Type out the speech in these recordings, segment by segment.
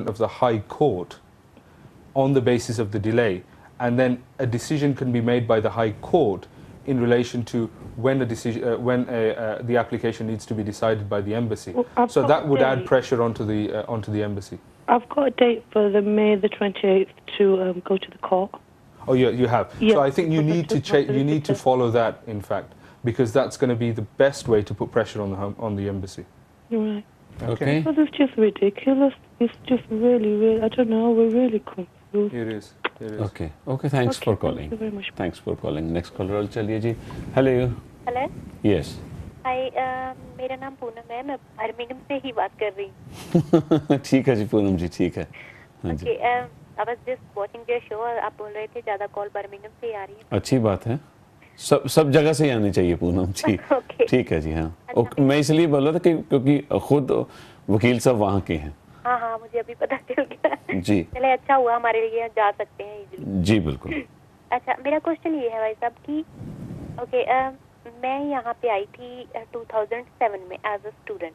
front of the High Court on the basis of the delay, and then a decision can be made by the High Court in relation to when the application needs to be decided by the embassy. Well, so that would add pressure onto the embassy. I've got a date for May the 28th to go to the court. Oh, you have. Yeah. So I think you need to follow that, in fact, because that's going to be the best way to put pressure on the embassy. Right. Okay. But it's just ridiculous. It's just really, I don't know. We're really confused. It is. Okay. Thanks for calling. Thank you very much. Thanks for calling. Next caller, चलिए जी. Hello. Hello. Yes. हाय, मेरा नाम पूनम है. मैं Birmingham से ही बात कर रही हूँ. ठीक है जी पूनम जी, ठीक है. हाँ जी. Okay, I was just watching your show. आप बोल रहे थे ज़्यादा कॉल बर्मिंघम से ही आ रही है. अच्छी बात है. सब जगह से ही आनी चाहिए पूनम जी. Okay. ठीक है जी. हाँ. मैं इसलिए बोल रहा था कि क्योंकि खुद वकील साहब वहाँ के हैं. हाँ, मुझे अभी पता चल गया. जी. चले, अच्छा हुआ, हमारे लिए जा सकते हैं इजीली. जी बिल्कुल. अच्छा, मेरा क्वेश्चन ये है भाई साहब कि ओके, मैं यहाँ पे आई थी 2007 में एज अ स्टूडेंट.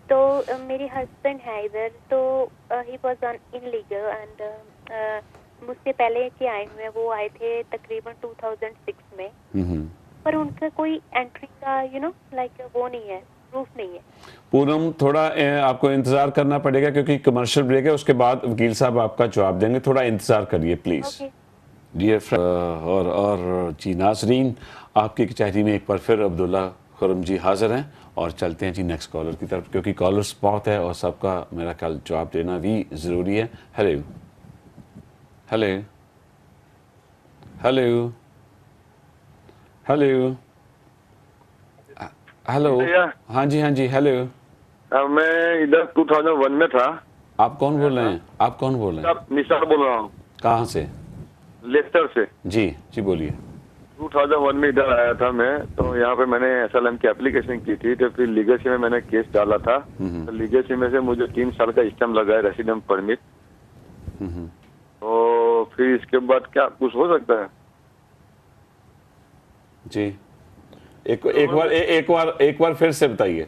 तो मेरे हस्बैंड है इधर, तो he was on illegal and मुझसे पहले के आए हुए वो आए थे तकरीबन 2006 में. पर उनका कोई एंट्री का लाइक वो नहीं है, प्रूफ नहीं है. पूनम, थोड़ा आपको इंतजार करना पड़ेगा क्योंकि कमर्शियल ब्रेक है, उसके बाद वकील साहब आपका जवाब देंगे. थोड़ा इंतजार करिए प्लीज. डियर फ्रेंड और जी नाजरीन, आपकी कचहरी में एक बार फिर अब्दुल्ला खुर्रम जी हाजिर हैं और चलते हैं जी नेक्स्ट कॉलर की तरफ, क्योंकि कॉलर्स बहुत है और सबका मेरा ख्याल जवाब देना भी ज़रूरी है. Hello hello hello hello hello. हाँ जी हेलो. मैं इधर 2001 में था. आप कौन बोल रहे हैं? निसार बोल रहा हूँ. कहाँ से? लेस्टर से. जी बोलिए. 2001 में इधर आया था मैं, तो यहाँ पे मैंने एसएलएम की एप्लीकेशन की थी. तो फिर लीगेसी में मैंने केस डाला था. तो लीगेसी में से मुझे 3 साल का स्टैम्प लगा है, रेसिडेंट परमिट. तो फिर इसके बाद क्या कुछ हो सकता है? जी एक बार फिर से बताइए.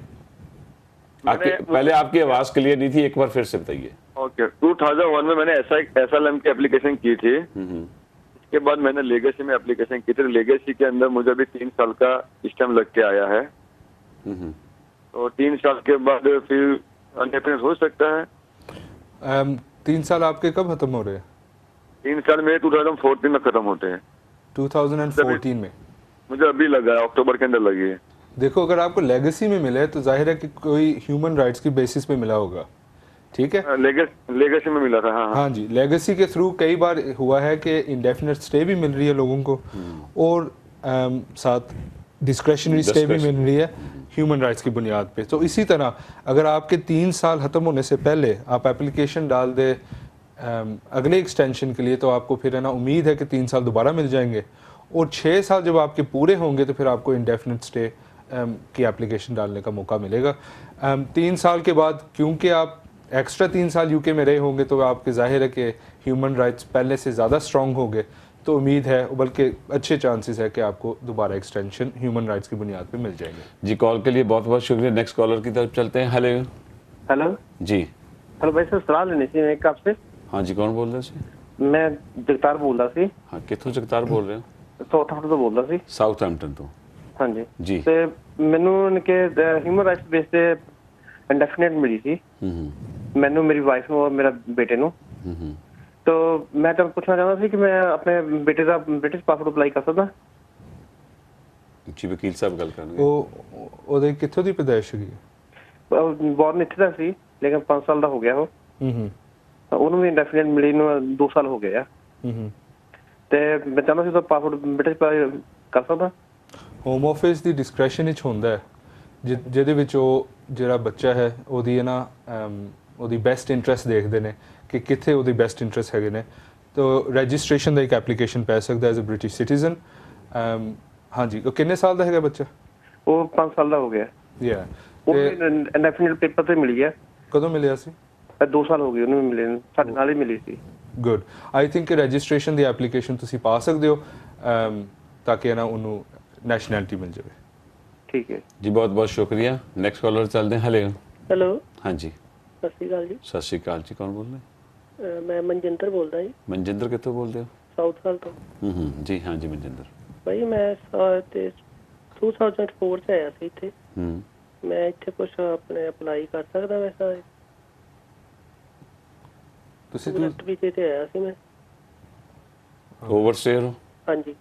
पहले आपकी आवाज क्लियर नहीं थी, एक बार फिर से बताइए. ओके. 2001 में मैंने एसएलएम की एप्लीकेशन की थी. इसके बाद मैंने लेगेसी में एप्लीकेशन की थी. लेगेसी के अंदर मुझे अभी 3 साल का स्टैम्प लग के आया है. तो 3 साल के बाद फिर अनडेफिनेट हो सकता है. 3 साल आपके कब खत्म हो रहे हैं? 3 साल में 2014 में खत्म होते हैं. 2014 में मुझे अभी लगा है, अक्टूबर के अंदर लगी है. देखो, अगर आपको लेगेसी में मिला है तो जाहिर है कि कोई ह्यूमन राइट्स की बेसिस पे मिला होगा. ठीक है, लेगेसी में मिला था. हाँ जी. लेगेसी के थ्रू कई बार हुआ है कि इंडेफिनेट स्टे भी मिल रही है लोगों को, और साथ डिस्क्रेशनरी स्टे भी मिल रही है ह्यूमन राइट्स की बुनियाद पे. तो इसी तरह अगर आपके 3 साल ख़त्म होने से पहले आप एप्लीकेशन डाल दे अगले एक्सटेंशन के लिए, तो आपको फिर है ना उम्मीद है कि 3 साल दोबारा मिल जाएंगे. और 6 साल जब आपके पूरे होंगे तो फिर आपको इंडेफिनेट स्टे की एप्लीकेशन डालने का मौका मिलेगा. 3 साल के बाद क्योंकि आप एक्स्ट्रा 3 साल यूके में रहे होंगे तो आपके जाहिर है कि ह्यूमन राइट्स पहले से ज़्यादा स्ट्रॉन्ग होंगे. तो उम्मीद है, बल्कि अच्छे चांसेस है कि आपको दोबारा एक्सटेंशन ह्यूमन राइट्स की बुनियाद पे मिल जाएंगे. जी, कॉल के लिए बहुत बहुत शुक्रिया. नेक्स्ट कॉलर की तरफ चलते हैं. हेलो जी. हेलो भाई साहब, सलाह लेनी थी एक आपसे. हाँ जी, कौन बोल रहे थे? मैं जगतार बोल रहा सी. हाँ, कितों जगतार बोल रहे हो? साउथहैम्पटन तो बोल रहा सी. साउथहैम्पटन तो. हाँ जी जी. ਤੇ ਮੈਨੂੰ ਇਨਕੇ ਹਿਊਮਨ ਰਾਈਟਸ ਬੇਸ ਤੇ ਇੰਡੈਫੀਨਿਟ ਮਿਲੀ ਸੀ ਮੈਨੂੰ, ਮੇਰੀ ਵਾਈਫ ਨੂੰ ਔਰ ਮੇਰਾ ਬੇਟੇ ਨੂੰ. तो मैं तो पूछना चाहता ਸੀ कि मैं अपने बेटे का ब्रिटिश पासपोर्ट अप्लाई कर सकदा? जी, वकील साहब गल करनगे. ਉਹਦੇ ਕਿੱਥੋਂ ਦੀ ਪੈਦਾਇਸ਼ ਹੈਗੀ? ਬੋਰਨ ਇੱਥੇ ਦਾ ਸੀ, ਲੇਕਿਨ 5 ਸਾਲ ਦਾ ਹੋ ਗਿਆ ਉਹ. ਉਹਨੂੰ ਵੀ ਇੰਡੈਫੀਨਿਟ ਮਿਲੀ ਨੂੰ 2 ਸਾਲ ਹੋ ਗਏ ਆ. ਤੇ ਮੈਂ ਚਾਹੁੰਦਾ ਸੀ ਤਾਂ ਪਾਸਪੋਰਟ ਬ੍ਰਿਟਿਸ਼ ਕਰ ਸਕਦਾ? ਹੋਮ ਆਫਿਸ ਦੀ ਡਿਸਕ੍ਰੈਸ਼ਨ ਵਿੱਚ ਹੁੰਦਾ ਹੈ, ਜਿਹਦੇ ਵਿੱਚ ਉਹ ਜਿਹੜਾ ਬੱਚਾ ਹੈ ਉਹਦੀ ਨਾ ਉਹਦੀ ਬੈਸਟ ਇੰਟਰਸਟ ਦੇਖਦੇ ਨੇ ਕਿ ਕਿੱਥੇ ਉਹਦੀ ਬੈਸਟ ਇੰਟਰਸਟ ਹੈਗੇ ਨੇ. तो रजिस्ट्रेशन ਦਾ ਇੱਕ ਐਪਲੀਕੇਸ਼ਨ ਪੈ ਸਕਦਾ ਐਜ਼ ਅ ਬ੍ਰਿਟਿਸ਼ ਸਿਟੀਜ਼ਨ. ਹਾਂਜੀ, ਉਹ ਕਿੰਨੇ ਸਾਲ ਦਾ ਹੈਗਾ ਬੱਚਾ? ਉਹ 5 ਸਾਲ ਦਾ ਹੋ ਗਿਆ. ਯਾ, ਉਹ ਇੰਡੈਫੀਨਿਟ ਪੇਪਰ ਤੇ ਮਿਲ ਗਿਆ. ਕਦੋਂ ਮਿਲਿਆ ਸੀ? 2 ਸਾਲ ਹੋ ਗਏ ਉਹਨੂੰ ਮਿਲੇ ਨੂੰ, ਸਾਡੇ ਨਾਲ ਹੀ ਮਿਲੀ ਸੀ. Good. I think registration the application ਤੁਸੀਂ ਪਾ ਸਕਦੇ ਹੋ ਤਾਂ ਕਿ ਨਾ ਉਹਨੂੰ ਨੈਸ਼ਨੈਲਿਟੀ ਮਿਲ ਜਾਵੇ. ठीक है जी, बहुत बहुत शुक्रिया. नेक्स्ट कॉलर चलते हैं. Hello hello. हाँ जी. ਸਤਿ ਸ਼੍ਰੀ ਅਕਾਲ ਜੀ। ਸਤਿ ਸ਼੍ਰੀ ਅਕਾਲ ਜੀ, ਕੌਣ ਬੋਲ ਰਹੇ? ਮੈਂ ਮਨਜਿੰਦਰ ਬੋਲਦਾ ਜੀ, ਮਨਜਿੰਦਰ ਕਿੱਥੋਂ ਬੋਲਦੇ ਹੋ? ਸਾਊਥ ਹਾਲ ਤੋਂ। ਜੀ ਹਾਂ ਜੀ ਮਨਜਿੰਦਰ। ਭਾਈ ਮੈਂ ਤੇ 2004 ਚ ਆਇਆ ਸੀ ਇੱਥੇ। ਮੈਂ ਇੱਥੇ ਕੁਝ ਆਪਣੇ ਅਪਲਾਈ ਕਰ ਸਕਦਾ ਵੈਸਾ? ਤੁਸੀਂ ਟੂਰਿਸਟ ਵੀਜ਼ੇ ਤੇ ਆਇਆ ਸੀ ਮੈਂ। ਓਵਰਸਟੇਅਰ ਹੋ? ਹਾਂਜੀ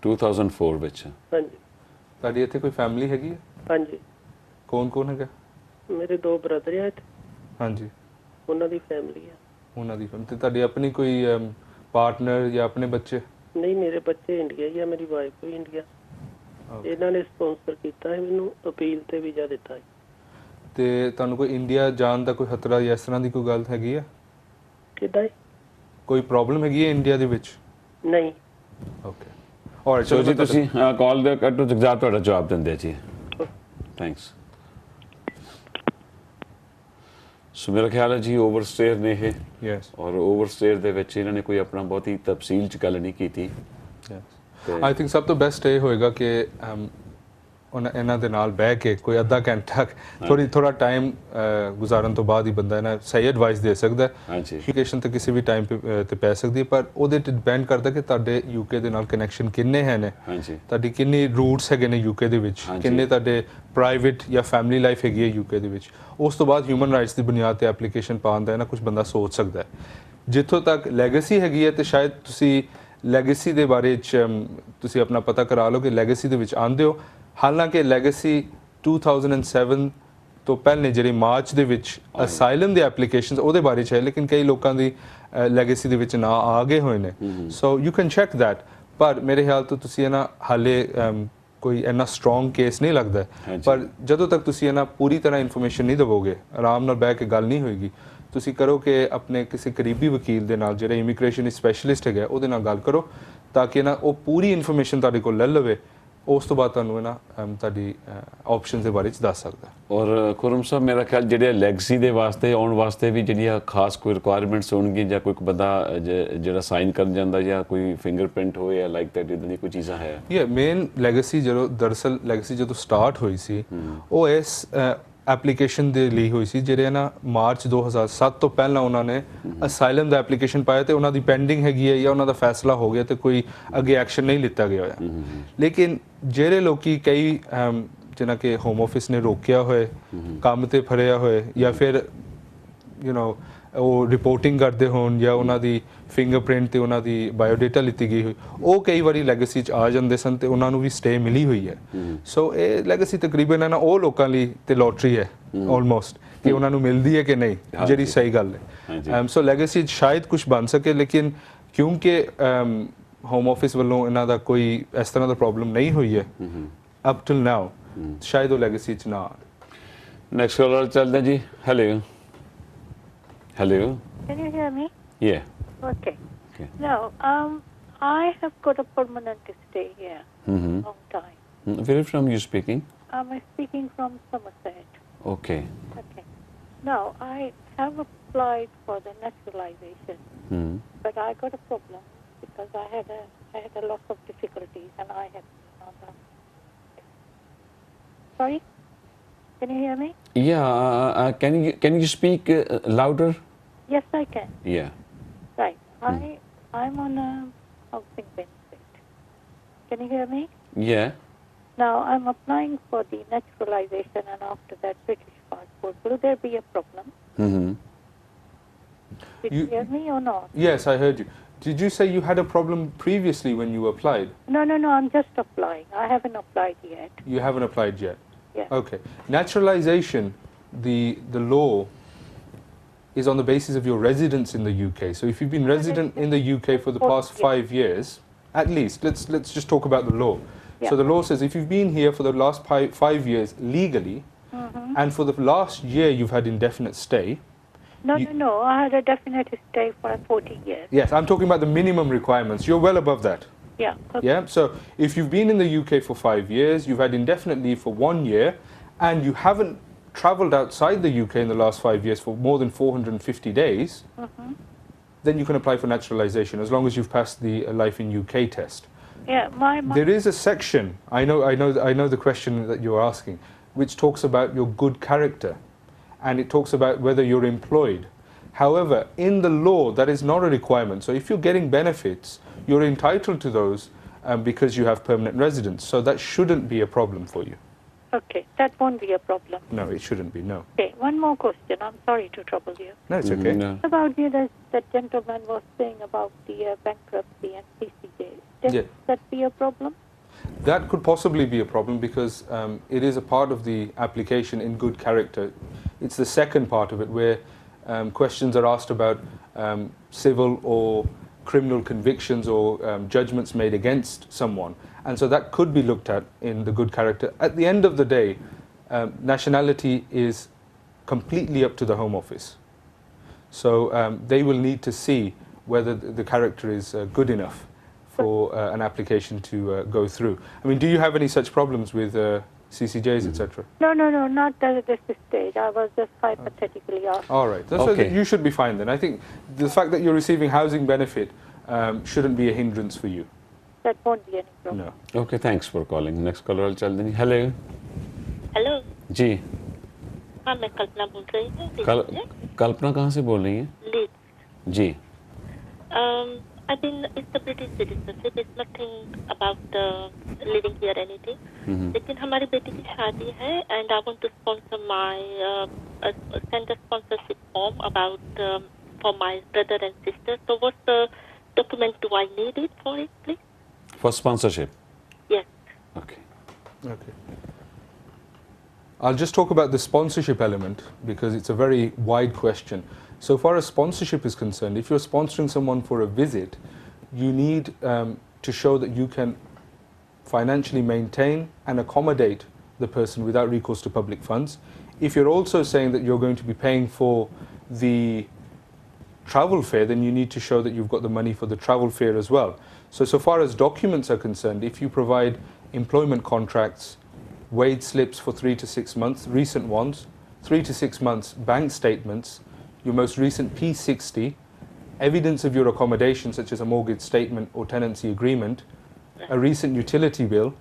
2004 ਵਿੱਚ। ਹਾਂਜੀ ਤੁਹਾਡੀ ਇੱਥੇ ਕੋਈ ਫੈਮਿਲੀ ਹੈਗੀ ਹੈ? ਹਾਂਜੀ ਕੌਣ ਹੈਗਾ? ਮੇਰੇ 2 ਬ੍ਰਦਰ ਆ ਇੱਥੇ, ਹਾਂਜੀ ਉਹਨਾਂ ਦੀ ਫੈਮਿਲੀ ਆ। ਉਹਨਾਂ ਦੀ ਤੇ ਤੁਹਾਡੀ ਆਪਣੀ ਕੋਈ ਪਾਰਟਨਰ ਜਾਂ ਆਪਣੇ ਬੱਚੇ? ਨਹੀਂ, ਮੇਰੇ ਬੱਚੇ ਇੰਡੀਆ ਹੀ ਆ, ਮੇਰੀ ਵਾਈਫ ਵੀ ਇੰਡੀਆ। ਇਹਨਾਂ ਨੇ ਸਪਾਂਸਰ ਕੀਤਾ ਹੈ ਮੈਨੂੰ, ਅਪੀਲ ਤੇ ਵੀਜ਼ਾ ਦਿੱਤਾ ਹੈ। ਤੇ ਤੁਹਾਨੂੰ ਕੋਈ ਇੰਡੀਆ ਜਾਣ ਦਾ ਕੋਈ ਖਤਰਾ ਜਾਂ ਇਸ ਤਰ੍ਹਾਂ ਦੀ ਕੋਈ ਗੱਲ ਹੈਗੀ ਆ? ਕਿੱਦਾਂ? ਕੋਈ ਪ੍ਰੋਬਲਮ ਹੈਗੀ ਹੈ ਇੰਡੀਆ ਦੇ ਵਿੱਚ? ਨਹੀਂ। ਓਕੇ ਔਰ ਸੋ ਜੀ ਤੁਸੀਂ ਕਾਲ ਦੇ ਕੱਟੋ ਜਗਜਾਤ ਤੁਹਾਡਾ ਜਵਾਬ ਦਿੰਦੇ ਜੀ। ਥੈਂਕਸ। ਸੋ ਮੇਰਾ ਖਿਆਲ ਹੈ ਜੀ ਓਵਰਸਟੇਅਰ ਨੇ ਇਹ। ਯੈਸ। ਔਰ ਓਵਰਸਟੇਅਰ ਦੇ ਵਿੱਚ ਇਹਨਾਂ ਨੇ ਕੋਈ ਆਪਣਾ ਬਹੁਤੀ ਤਫਸੀਲ ਚ ਗੱਲ ਨਹੀਂ ਕੀਤੀ। ਆਈ ਥਿੰਕ ਸਭ ਤੋਂ ਬੈਸਟ ਇਹ ਹੋਏਗਾ ਕਿ ਇਹਨਾਂ ਦੇ ਨਾਲ ਬਹਿ ਕੇ ਕੋਈ ਅੱਧਾ ਘੰਟਾ ਥੋੜਾ ਟਾਈਮ ਗੁਜ਼ਾਰਨ ਤੋਂ ਬਾਅਦ ਹੀ ਬੰਦਾ ਇਹਨਾਂ ਸਹੀ ਐਡਵਾਈਸ ਦੇ ਸਕਦਾ ਹੈ। ਐਜੂਕੇਸ਼ਨ ਤਾਂ ਕਿਸੇ ਵੀ ਟਾਈਮ ਤੇ ਪੈ ਸਕਦੀ ਹੈ, ਪਰ ਉਹਦੇ ਤੇ ਡਿਪੈਂਡ ਕਰਦਾ ਕਿ ਤੁਹਾਡੇ ਯੂਕੇ ਦੇ ਨਾਲ ਕਨੈਕਸ਼ਨ ਕਿੰਨੇ ਨੇ, ਤੁਹਾਡੀ ਕਿੰਨੀ ਰੂਟਸ ਹੈਗੇ ਨੇ ਯੂਕੇ ਦੇ ਵਿੱਚ, ਕਿੰਨੇ ਤੁਹਾਡੇ ਪ੍ਰਾਈਵੇਟ ਜਾਂ ਫੈਮਿਲੀ ਲਾਈਫ ਹੈਗੀ ਹੈ ਯੂਕੇ ਦੇ ਵਿੱਚ। ਉਸ ਤੋਂ ਬਾਅਦ ਹਿਊਮਨ ਰਾਈਟਸ ਦੀ ਬੁਨਿਆਦ ਤੇ ਐਪਲੀਕੇਸ਼ਨ ਪਾਉਣ ਦਾ ਨਾ ਕੁਝ ਬੰਦਾ ਸੋਚ ਸਕਦਾ ਹੈ। ਜਿੱਥੋਂ ਤੱਕ ਲੈਗੇਸੀ ਹੈਗੀ ਹੈ ਤੇ ਸ਼ਾਇਦ ਤੁਸੀਂ ਲੈਗੇਸੀ ਦੇ ਬਾਰੇ 'ਚ ਤੁਸੀਂ ਆਪਣਾ ਪਤਾ ਕਰਾ ਲਓ ਕਿ ਲੈਗੇਸੀ ਦੇ ਵਿੱਚ ਆਉਂਦੇ ਹੋ। ਹਾਲਾਂਕਿ ਲੈਗੇਸੀ 2007 ਤੋਂ ਪਹਿਲੇ ਜਿਹੜੀ ਮਾਰਚ ਦੇ ਵਿੱਚ ਅਸਾਈਲਮ ਦੀ ਐਪਲੀਕੇਸ਼ਨਸ ਉਹਦੇ ਬਾਰੇ 'ਚ ਹੈ, ਲੇਕਿਨ ਕਈ ਲੋਕਾਂ ਦੀ ਲੈਗੇਸੀ ਦੇ ਵਿੱਚ ਨਾ ਆ ਗਏ ਹੋਏ ਨੇ। So you can check that. ਪਰ ਮੇਰੇ ਖਿਆਲ ਤੋਂ ਤੁਸੀਂ ਇਹਨਾਂ ਹਾਲੇ ਕੋਈ ਇੰਨਾ ਸਟਰੋਂਗ ਕੇਸ ਨਹੀਂ ਲੱਗਦਾ, ਪਰ ਜਦੋਂ ਤੱਕ ਤੁਸੀਂ ਇਹਨਾਂ ਪੂਰੀ ਤਰ੍ਹਾਂ ਇਨਫੋਰਮੇਸ਼ਨ ਨਹੀਂ ਦੇਵੋਗੇ, ਆਰਾਮ ਨਾਲ ਬਹਿ ਕੇ ਗੱਲ ਨਹੀਂ ਹੋਏਗੀ, ਤੁਸੀਂ ਕਰੋ ਕਿ ਆਪਣੇ ਕਿਸੇ ਕਰੀਬੀ ਵਕੀਲ ਦੇ ਨਾਲ ਜਿਹੜਾ ਇਮੀਗ੍ਰੇਸ਼ਨ ਸਪੈਸ਼ਲਿਸਟ ਹੈਗਾ ਉਹਦੇ ਨਾਲ ਗੱਲ ਕਰੋ ਤਾਂ ਕਿ ਨਾ ਉਹ ਪੂਰੀ ਇਨਫੋਰਮੇਸ਼ਨ ਤੁਹਾਡੇ ਕੋਲ ਲੈ ਲਵੇ। ਉਸ ਤੋਂ ਬਾਅਦ ਤੁਹਾਨੂੰ ਨਾ ਤੁਹਾਡੀ ਆਪਸ਼ਨਸ ਦੇ ਬਾਰੇ ਚ ਦੱਸ ਸਕਦਾ। ਔਰ ਖੁਰਮ ਸਾਹਿਬ ਮੇਰਾ ਖਿਆਲ ਜਿਹੜੇ ਲੈਗਸੀ ਦੇ ਵਾਸਤੇ ਆਉਣ ਵਾਸਤੇ ਵੀ ਜਿਹੜੀਆਂ ਖਾਸ ਕੋਈ ਰਿਕੁਆਇਰਮੈਂਟਸ ਹੋਣਗੀਆਂ ਜਾਂ ਕੋਈ ਬੰਦਾ ਜਿਹੜਾ ਸਾਈਨ ਕਰਨ ਜਾਂਦਾ ਜਾਂ ਕੋਈ ਫਿੰਗਰਪ੍ਰਿੰਟ ਹੋਏ ਜਾਂ ਲਾਈਕ ਦੈਟ ਇਦਾਂ ਦੀ ਕੋਈ ਚੀਜ਼ਾਂ ਹੈ? ਮੇਨ ਲੈਗੇਸੀ ਦਰਅਸਲ ਲੈਗੇਸੀ ਜਦੋਂ ਸਟਾਰਟ ਹੋਈ ਸੀ ਉਹ ਇਸ ਐਪਲੀਕੇਸ਼ਨ ਦੇ ਲਈ ਹੋਈ ਸੀ ਜਿਹੜੇ ਨਾ ਮਾਰਚ 2007 ਤੋਂ ਪਹਿਲਾਂ ਉਹਨਾਂ ਨੇ ਅਸਾਈਲਮ ਦਾ ਐਪਲੀਕੇਸ਼ਨ ਪਾਇਆ ਤੇ ਉਹਨਾਂ ਦੀ ਪੈਂਡਿੰਗ ਹੈਗੀ ਹੈ ਜਾਂ ਉਹਨਾਂ ਦਾ ਫੈਸਲਾ ਹੋ ਗਿਆ ਤੇ ਕੋਈ ਅੱਗੇ ਐਕਸ਼ਨ ਨਹੀਂ ਲਿੱਤਾ ਗਿਆ ਹੋਇਆ। ਲੇਕਿਨ ਜਿਹੜੇ ਲੋਕੀ ਕਈ ਜਿਨ੍ਹਾਂ ਕਿ ਹੋਮ ਆਫਿਸ ਨੇ ਰੋਕਿਆ ਹੋਏ, ਕੰਮ ਤੇ ਫੜਿਆ ਹੋਏ ਜਾਂ ਫਿਰ ਉਹ ਰਿਪੋਰਟਿੰਗ ਕਰਦੇ ਹੋਣ ਜਾਂ ਉਹਨਾਂ ਦੀ ਫਿੰਗਰਪ੍ਰਿੰਟ ਤੇ ਉਹਨਾਂ ਦੀ ਬਾਇਓਡਾਟਾ ਲਿੱਤੀ ਗਈ ਹੋਈ, ਉਹ ਕਈ ਵਾਰੀ ਲੈਗੇਸੀ 'ਚ ਆ ਜਾਂਦੇ ਸਨ ਤੇ ਉਹਨਾਂ ਨੂੰ ਵੀ ਸਟੇ ਮਿਲੀ ਹੋਈ ਹੈ। ਸੋ ਇਹ ਲੈਗੇਸੀ ਤਕਰੀਬਨ ਨਾ ਉਹ ਲੋਕਾਂ ਲਈ ਤੇ ਲੋਟਰੀ ਹੈ ਆਲਮੋਸਟ ਕਿ ਉਹਨਾਂ ਨੂੰ ਮਿਲਦੀ ਹੈ ਕਿ ਨਹੀਂ, ਜਿਹੜੀ ਸਹੀ ਗੱਲ ਹੈ। ਸੋ ਲੈਗੇਸੀ ਸ਼ਾਇਦ ਕੁਝ ਬਣ ਸਕੇ, ਲੇਕਿਨ ਕਿਉਂਕਿ ਹੋਮ ਆਫਿਸ ਵੱਲੋਂ ਇਹਨਾਂ ਦਾ ਕੋਈ ਇਸ ਤਰ੍ਹਾਂ ਦਾ ਪ੍ਰੋਬਲਮ ਨਹੀਂ ਹੋਈ ਹੈ ਅਪ ਟਿਲ ਨਾਓ, ਸ਼ਾਇਦ ਉਹ ਲੈਗੇਸੀ 'ਚ ਨਾ। ਨੈਕਸਟ ਕਾਲਰ ਚੱਲਦੇ ਜੀ। Hello Hello. Can you hear me? Yeah. Okay. Now, I have got a permanent stay here. Long time. Where from you speaking? I'm speaking from Somerset. Okay. Okay. Now, I have applied for the naturalization, but I got a problem because I had a lot of difficulties and I have. Sorry. Can you hear me? Yeah. Can you speak louder? Yes, I can. Yeah. Right. I'm on a housing benefit. Can you hear me? Yeah. Now I'm applying for the naturalization and after that British passport. Will there be a problem? Did you hear me or not? Yes, I heard you. Did you say you had a problem previously when you applied? No. I'm just applying. I haven't applied yet. You haven't applied yet? Yeah. Okay. Naturalization, the law is on the basis of your residence in the UK. So if you've been resident in the UK for the past 5 years, at least, let's just talk about the law. So the law says if you've been here for the last 5 years legally, and for the last year you've had indefinite stay. No. I had a definite stay for 40 years. Yes, I'm talking about the minimum requirements. You're well above that. Yeah. Okay. Yeah. So if you've been in the UK for 5 years, you've had indefinite leave for 1 year, and you haven't travelled outside the UK in the last 5 years for more than 450 days, then you can apply for naturalization as long as you've passed the Life in UK test. Yeah, there is a section. I know the question that you're asking, which talks about your good character. and it talks about whether you're employed. However, in the law, that is not a requirement. So if you're getting benefits, you're entitled to those because you have permanent residence. So that shouldn't be a problem for you. Okay, that won't be a problem. No, it shouldn't be, no. Okay, one more question. I'm sorry to trouble you. No, it's okay. No. About that gentleman was saying about the bankruptcy and CCJ. Can that be a problem? That could possibly be a problem because it is a part of the application in good character. It's the second part of it where questions are asked about civil or criminal convictions or judgments made against someone. And so that could be looked at in the good character. At the end of the day, nationality is completely up to the Home Office. So they will need to see whether the character is good enough for an application to go through. I mean, do you have any such problems with CCJs, etc.? No, not at this stage. I was just hypothetically asking. All right. So you should be fine then. I think the fact that you're receiving housing benefit shouldn't be a hindrance for you. That won't be any problem. No. Okay, thanks for calling. Next caller चल देंगे. Hello. Hello जी. हाँ मैं कल्पना बोल रही हूँ. कल्पना कहाँ से बोल रही हैं? लीड्स. जी. I've been it's a British citizenship. It's nothing about living here or anything. लेकिन हमारी बेटी की शादी है and I want to sponsor send a sponsorship form about for my brother and sister. So what document do I need it for it, please? For sponsorship. Yes. Okay. Okay. I'll just talk about the sponsorship element because it's a very wide question. So far as sponsorship is concerned, if you're sponsoring someone for a visit, you need to show that you can financially maintain and accommodate the person without recourse to public funds. If you're also saying that you're going to be paying for the travel fare, then you need to show that you've got the money for the travel fare as well. So far as documents are concerned, if you provide employment contracts, wage slips for 3 to 6 months, recent ones, 3 to 6 months bank statements, your most recent P60, evidence of your accommodation such as a mortgage statement or tenancy agreement, a recent utility bill,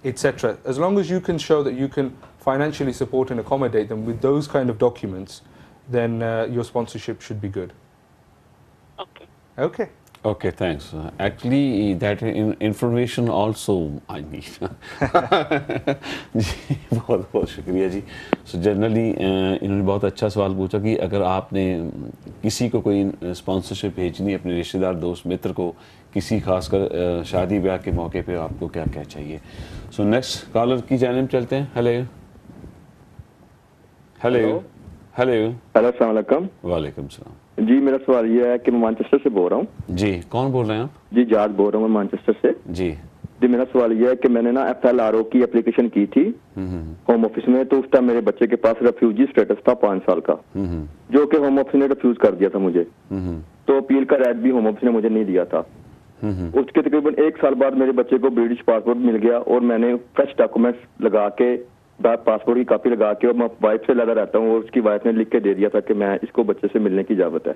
etc. As long as you can show that you can financially support and accommodate them with those kind of documents, then your sponsorship should be good. Okay. Okay. Okay, thanks. Actually, that information also I need. जी बहुत बहुत शुक्रिया जी. So generally इन्होंने बहुत अच्छा सवाल पूछा कि अगर आपने किसी को कोई स्पॉन्सरशिप भेजनी है अपने रिश्तेदार दोस्त मित्र को किसी खासकर शादी ब्याह के मौके पे आपको क्या क्या चाहिए. So next कॉलर की जानिब चलते हैं. हेलो हेलो हेलो हेलो अस्सलाम वालेकुम. वालेकुम सलाम. जी मेरा सवाल ये है कि मैं मैनचेस्टर से बोल रहा हूँ. जी कौन बोल रहे हैं आप? जी जाद बोल रहा हूँ मैं मैनचेस्टर से. जी जी मेरा सवाल ये है कि मैंने ना FLRO की एप्लीकेशन की थी होम ऑफिस में, तो उस टाइम मेरे बच्चे के पास रेफ्यूजी स्टेटस था 5 साल का, जो कि होम ऑफिस ने रिफ्यूज कर दिया था मुझे. तो अपील का राइट भी होम ऑफिस ने मुझे नहीं दिया था. उसके तकरीबन 1 साल बाद मेरे बच्चे को ब्रिटिश पासपोर्ट मिल गया और मैंने फ्रेश डॉक्यूमेंट्स लगा के पासपोर्ट की कॉपी लगा के और मैं वाइफ से लगा रहता हूँ और उसकी वाइफ ने लिख के दे दिया था कि मैं इसको बच्चे से मिलने की इजाजत है.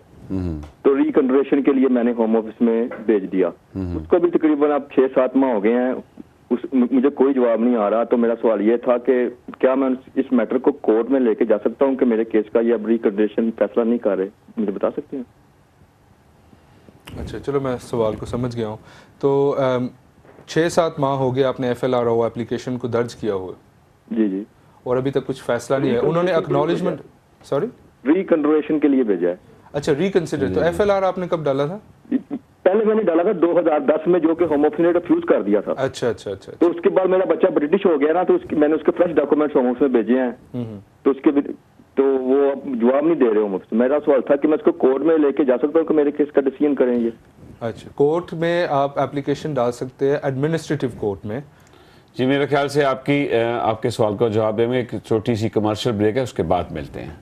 तो रिकन्वर्सेशन के लिए मैंने होम ऑफिस में भेज दिया. उसको भी तकरीबन अब 6-7 माह हो गए हैं, मुझे कोई जवाब नहीं आ रहा. तो मेरा सवाल ये था कि क्या मैं इस मैटर को कोर्ट में लेके जा सकता हूँ कि मेरे केस का ये अब रिकन्वर्सेशन फैसला नहीं कर रहे, मुझे बता सकते हैं? अच्छा चलो मैं सवाल को समझ गया हूँ. तो 6-7 माह हो गए आपने FLRO एप्लीकेशन को दर्ज किया हुआ. जी और अभी तक कुछ फैसला नहीं है. उन्होंने एक्नॉलेजमेंट सॉरी रिकन्वर्सेशन के लिए भेजा है. अच्छा रिकंसिडर. तो FLR आपने कब डाला था? पहले मैंने डाला था 2010 में, जो कि होम ऑफिस ने रिफ्यूज कर दिया था. अच्छा. तो उसके बाद मेरा बच्चा ब्रिटिश हो गया ना, तो मैंने उसके फ्रेश डॉक्यूमेंट्स होम ऑफिस में भेजे हैं. तो उसके तो वो जवाब नहीं दे रहे होम ऑफिस. मेरा सवाल था कि मैं उसको कोर्ट में लेके जा सकता हूँ कि मेरे केस का डिसीजन करेंगे. अच्छा कोर्ट में आप एप्लीकेशन डाल सकते हैं, एडमिनिस्ट्रेटिव कोर्ट में. जी मेरे ख्याल से आपके सवाल का जवाब है. एक छोटी सी कमर्शियल ब्रेक है, उसके बाद मिलते हैं.